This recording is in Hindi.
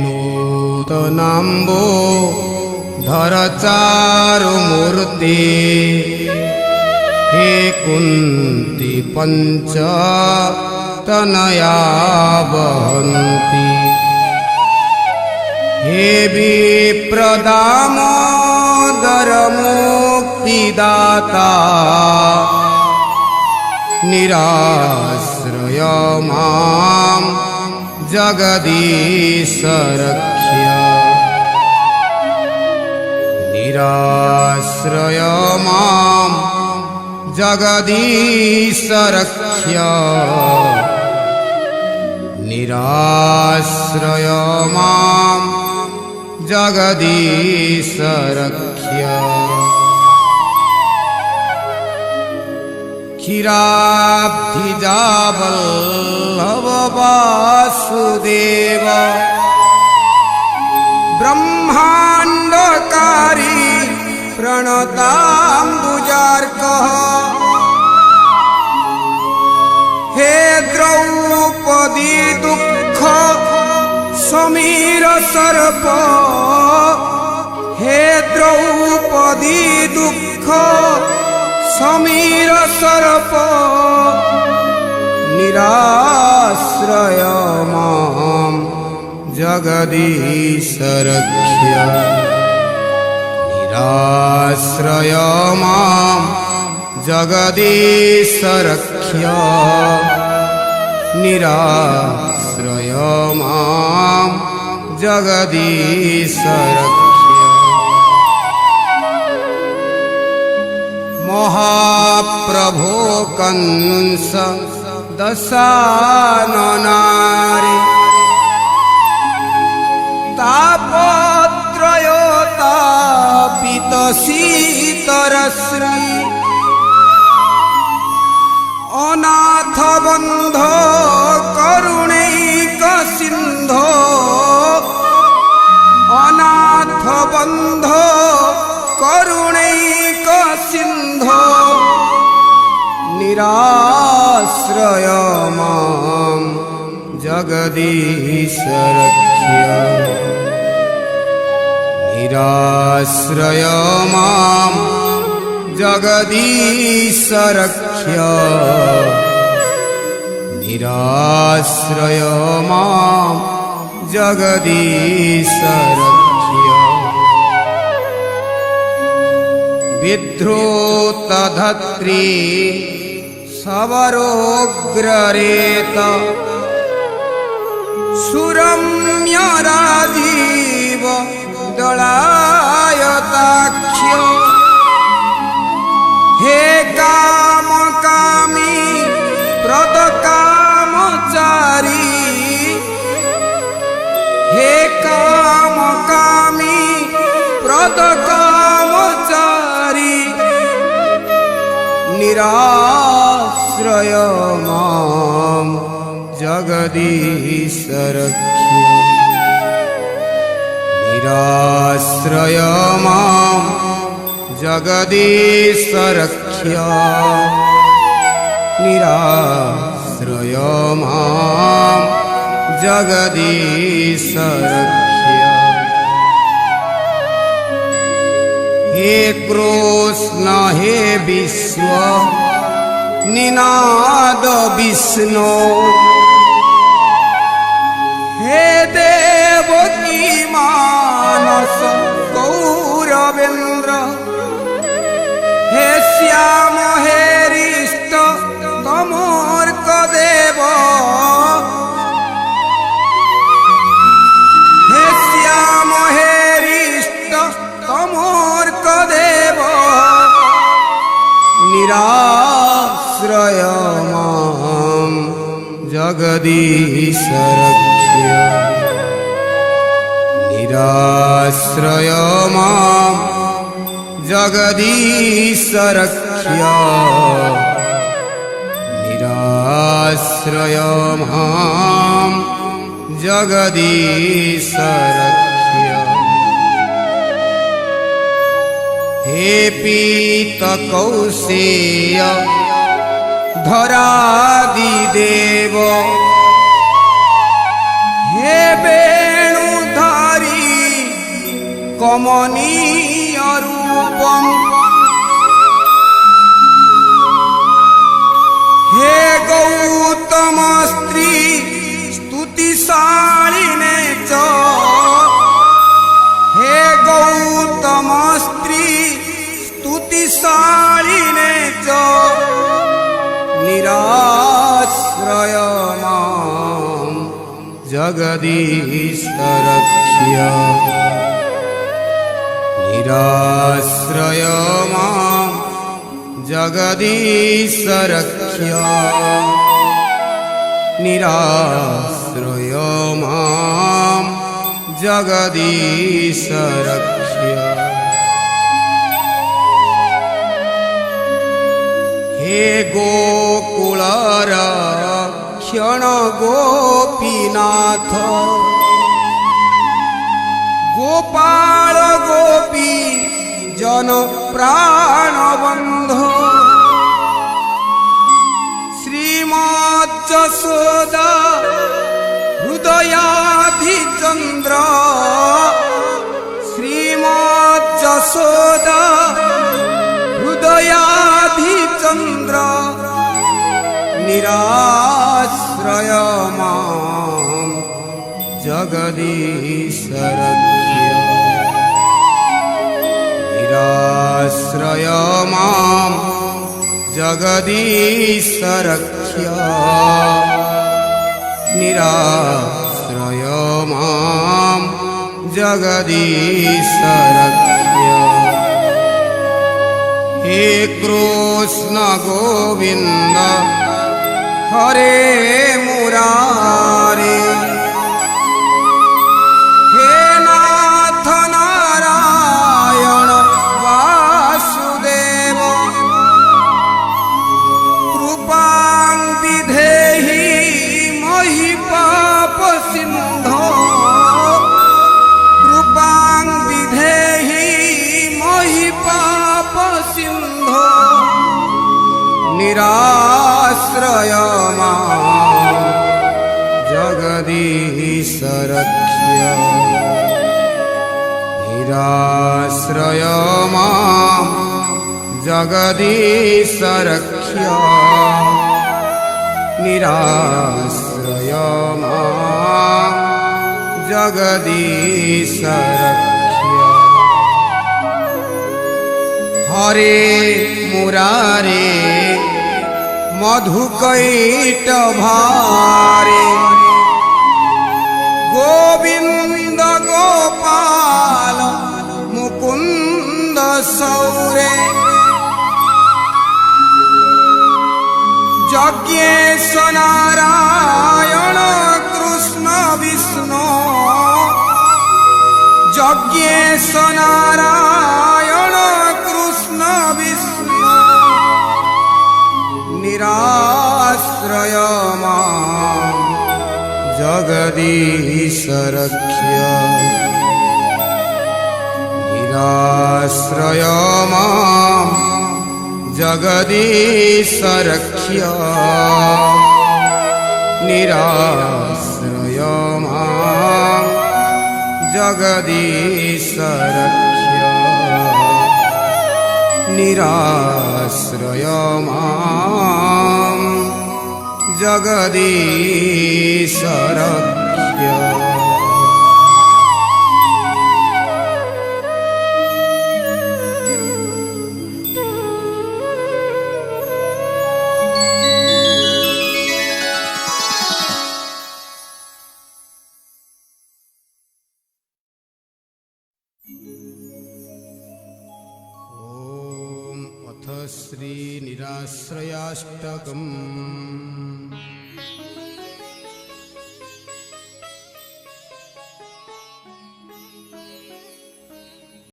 नूतनाम्बो धरचारुमूर्ते हे कुन्ती पंच तनया वहन्ति हे विप्रदामोदर मुक्तिदाता निराश्रय मां जगदीश रक्ष्य निराश्रय मां जगदीश रक्ष्य निराश्रय मां जगदीश रक्ष्य क्षीराब्धिजावल्लभ वासुदेव ब्रह्माण्डकारी प्रणताम्बुजार्कः हे द्रौपदी दुःख समीर सर्प हे द्रौपदी दुःख समीर सर्प निराश्रय मां जगदीश रक्ष्य निराश्रय मां जगदीश रक्ष्य निराश्रय मां जगदीश रक्ष्य महाप्रभो कंस दशाननारे तापत्रयोतापित शीतरश्मि अनाथ बंधो करुणैक सिंधो अनाथ बंधो करुणैक सिंधो निराश्रय मां जगदीश रक्ष्य निराश्रय मां जगदीश रक्ष्य निराश्रय मां जगदीश रक्ष्य विद्रुतधत्री सवरोग्ररेत सुरम्य राजीव दलायताक्ष्य हे कामकामी प्रदकामचारी हे कामकामी प्रदकामचारी निराश्रय मां जगदीश रक्ष्य निराश्रय मां जगदीश रक्ष्य निराश्रय मां जगदीश रक्ष्य हे कृष्ण हे विश्व निनाद विष्णु हे देवकी मानस गौरवेन्द्र हे श्याम हे रिष्ट तमोर्क देव हे श्याम हे रिष्ट तमोर्क देव निराश्रय मां जगदीश रक्ष्य निराश्रय मां जगदीश रक्ष्य निराश्रय मां जगदीश रक्ष्य हे पीत कौशेय धरादिदेव हे वेणु कमनीय रूपम हे गौतम स्त्री स्तुतिशालिने च हे गौतम स्त्री स्तुतिशालिने च निराश्रय मां जगदीश रक्ष्य निराश्रय मां जगदीश रक्ष्य निराश्रय मां जगदीश रक्ष्य हे गोकुलरक्षण गोपीनाथ गोपाल गोपी जन प्राणबंध श्रीमज्जसोदा हृदयाधिचंद्र श्रीमज्जसोदा हृदयाधिचंद्र निराश्रय मां जगदीश रक्ष्य निराश्रय मां जगदीश रक्ष्य निराश्रय मां जगदीश रक्ष्य हे कृष्ण गोविंद हरे मुरारे हे नाथ नारायण वासुदेव कृपां विधेहि महि पाप सिन्धो कृपां विधेहि महि पाप सिन्धो निराश्रय मां जगदीश रक्ष्य निराश्रय मां जगदीश रक्ष्य निराश्रय मां जगदीश रक्ष्य हरे मुरारे मधुकैटभारे गोविंद गोपाल मुकुंद सौरे यज्ञेश नारायण कृष्ण विष्णु यज्ञेश नारायण कृष्ण विष्णु निराश्रय मां जगदीश रक्ष्य निराश्रय मां जगदीश रक्ष्य निराश्रय मां जगदीश रक्ष्य निराश्रय मां जगदीश रक्ष्य श्री निराश्रयाष्टकम्